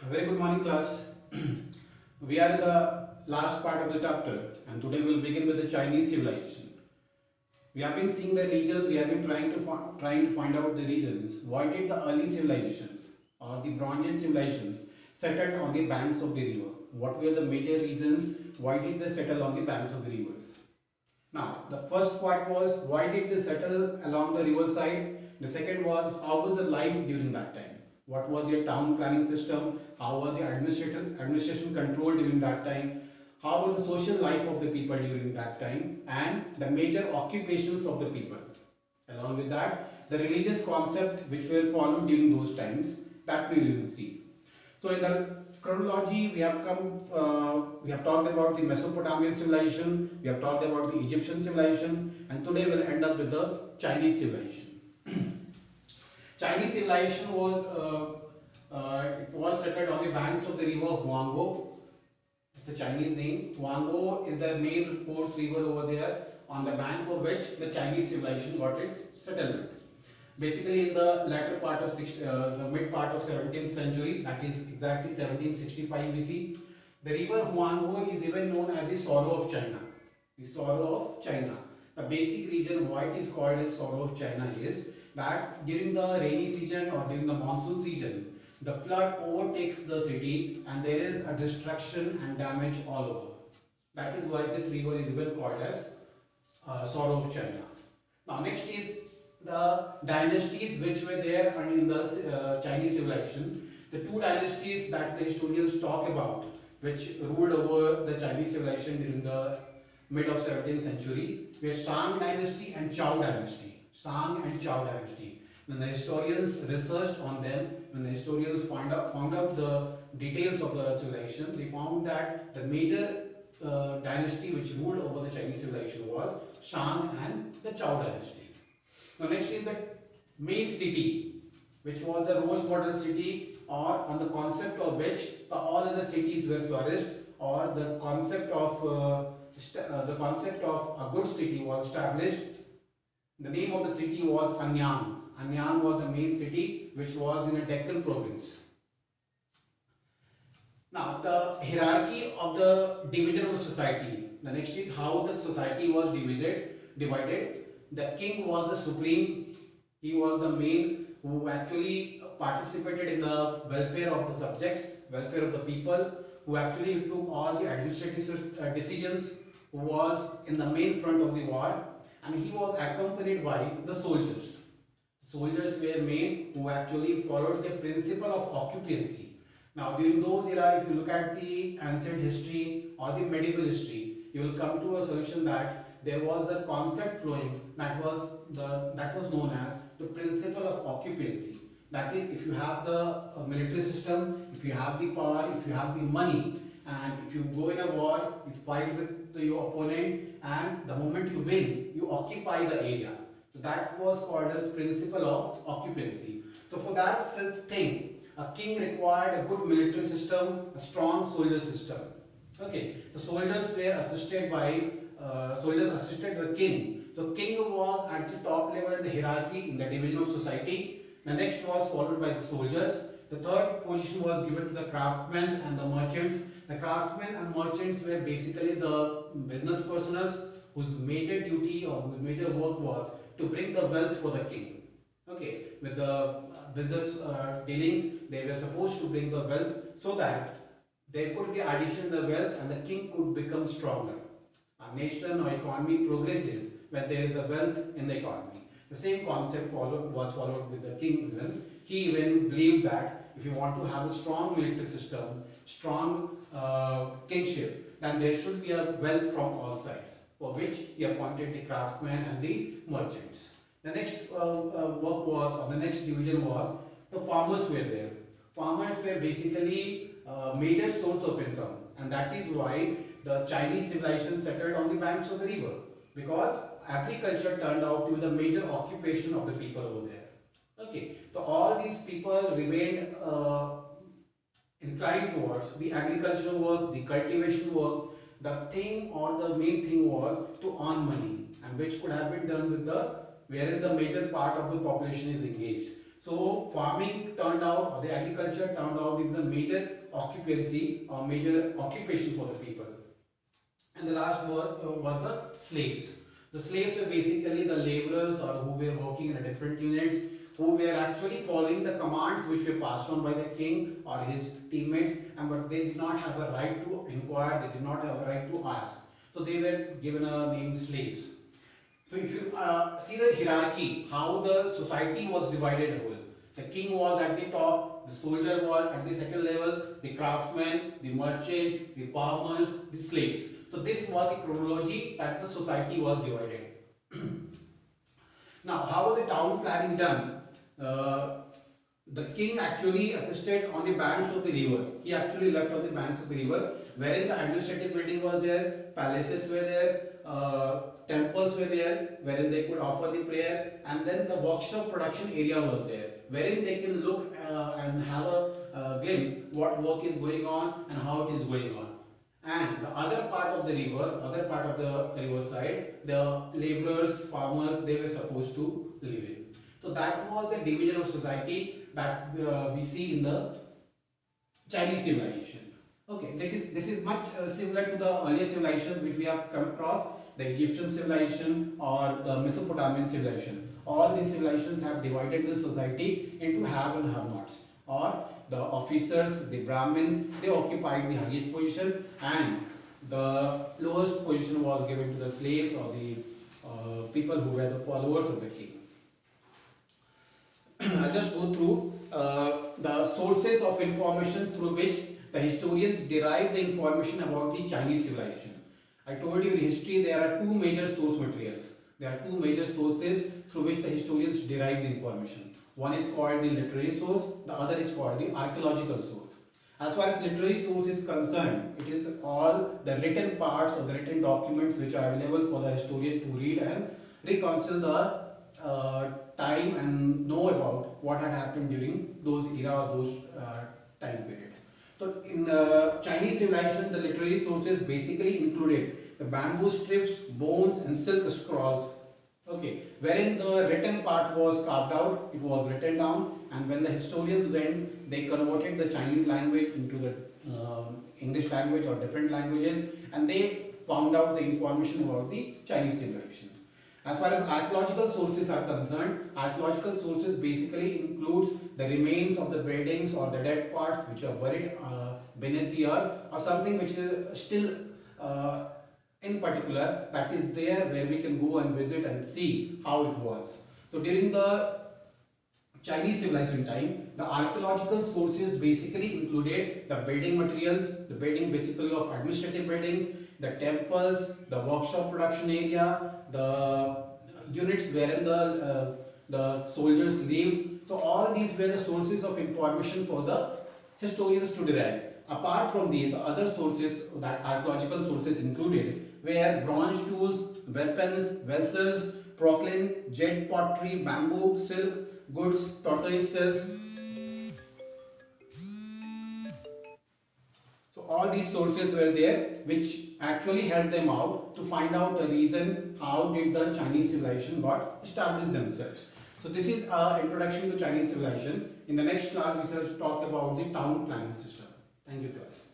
Very good morning, class. We are in the last part of the chapter, and today we'll begin with the Chinese civilization. We have been seeing the regions. We have been trying to find out the reasons. Why did the early civilizations or the Bronze Age civilizations settled on the banks of the river? What were the major reasons? Why did they settle on the banks of the rivers? Now, the first part was why did they settle along the riverside? The second was how was the life during that time? What was their town planning system? How was the administration control during that time? How was the social life of the people during that time? And the major occupations of the people. Along with that, the religious concept which were followed during those times, that we will see. So in the chronology, we have talked about the Mesopotamian civilization, we have talked about the Egyptian civilization, and today we'll end up with the Chinese civilization. Chinese civilization was settled on the banks of the river Huanghe. It's the Chinese name. Huanghe is the main course river over there, on the bank of which the Chinese civilization got its settlement. Basically, in the latter part of the mid part of 17th century, that is exactly 1765 BC, the river Huanghe is even known as the Sorrow of China. The Sorrow of China. The basic reason why it is called as Sorrow of China is that during the rainy season or during the monsoon season, the flood overtakes the city and there is a destruction and damage all over. That is why this river is even called as Sorrow of China. Now, next is the dynasties which were there in the Chinese civilization. The two dynasties that the historians talk about, which ruled over the Chinese civilization during the mid of 17th century, were Shang dynasty and Zhou dynasty. Shang and Zhou dynasty. When the historians researched on them, when the historians found out the details of the civilization, they found that the major dynasty which ruled over the Chinese civilization was Shang and the Zhou dynasty. Now, next is the main city, which was the role model city, or on the concept of which all other cities were flourished, or the concept of a good city was established. The name of the city was Anyang. Anyang was the main city, which was in the Deccan province. Now, the hierarchy of the division of the society. The next is how the society was divided. The king was the supreme. He was the main who actually participated in the welfare of the subjects, welfare of the people, who actually took all the administrative decisions, who was in the main front of the war, and he was accompanied by the soldiers. Soldiers were men who actually followed the principle of occupancy. Now, during those era, if you look at the ancient history or the medieval history, you will come to a solution that there was a concept flowing that was known as the principle of occupancy. That is, if you have the military system, if you have the power, if you have the money, and if you go in a war, you fight with your opponent, and the moment you win, you occupy the area. So that was called as principle of occupancy. So for that thing, a king required a good military system, a strong soldier system. Okay, the soldiers were assisted by assisted the king. So king was at the top level in the hierarchy in the division of society. The next was followed by the soldiers. The third position was given to the craftsmen and the merchants. The craftsmen and merchants were basically the business personnel whose major duty or whose major work was to bring the wealth for the king. Okay, with the business dealings, they were supposed to bring the wealth so that there could be addition in the wealth and the king could become stronger. A nation or economy progresses when there is a wealth in the economy. The same concept was followed with the king. He even believed that if you want to have a strong military system, strong kingship, then there should be a wealth from all sides, for which he appointed the craftsmen and the merchants. The next the next division was the farmers were there. Farmers were basically a major source of income, and that is why the Chinese civilization settled on the banks of the river, because agriculture turned out to be the major occupation of the people over there. Okay, so all these people remained inclined towards the agricultural work, the cultivation work. The thing or the main thing was to earn money, and which could have been done with the wherein the major part of the population is engaged. So farming turned out, or the agriculture turned out, is the major occupancy or major occupation for the people. And the last was the slaves. The slaves were basically the laborers or who were working in different units, who were actually following the commands which were passed on by the king or his teammates, and but they did not have a right to inquire, they did not have a right to ask. So they were given a name slaves. So if you see the hierarchy, how the society was divided whole. The king was at the top, the soldier was at the second level, the craftsmen, the merchants, the farmers, the slaves. So this was the chronology that the society was divided. Now, how was the town planning done? The king actually assisted on the banks of the river. He actually left on the banks of the river, wherein the administrative building was there, palaces were there, temples were there, wherein they could offer the prayer, and then the workshop production area was there, wherein they can look and have a glimpse what work is going on and how it is going on. And the other part of the river, other part of the riverside, the laborers, farmers, they were supposed to live in. So that was the division of society that we see in the Chinese civilization. Okay, this is much similar to the earlier civilizations which we have come across, the Egyptian civilization or the Mesopotamian civilization. All these civilizations have divided the society into have and have-nots, or the officers, the Brahmins, they occupied the highest position, and the lowest position was given to the slaves or the people who were the followers of the king. I'll just go through the sources of information through which the historians derive the information about the Chinese civilization. I told you in history there are two major source materials. There are two major sources through which the historians derive the information. One is called the literary source, the other is called the archaeological source. As far as literary source is concerned, it is all the written parts or the written documents which are available for the historian to read and reconcile the time and know about what had happened during those era or those time period. So in Chinese civilization, the literary sources basically included the bamboo strips, bones and silk scrolls. Okay, wherein the written part was carved out, it was written down, and when the historians went, they converted the Chinese language into the English language or different languages, and they found out the information about the Chinese civilization. As far as archaeological sources are concerned, archaeological sources basically includes the remains of the buildings or the dead parts which are buried beneath the earth, or something which is still in particular that is there where we can go and visit and see how it was. So during the Chinese civilization time, the archaeological sources basically included the building materials, the building basically of administrative buildings, the temples, the workshop production area, the units wherein the soldiers lived. So all these were the sources of information for the historians to derive. Apart from these, the other sources that archaeological sources included were bronze tools, weapons, vessels, porcelain, jade pottery, bamboo, silk, goods, tortoises. So all these sources were there which actually helped them out to find out the reason how did the Chinese civilization got established themselves. So this is our introduction to Chinese civilization. In the next class we shall talk about the town planning system. Thank you class.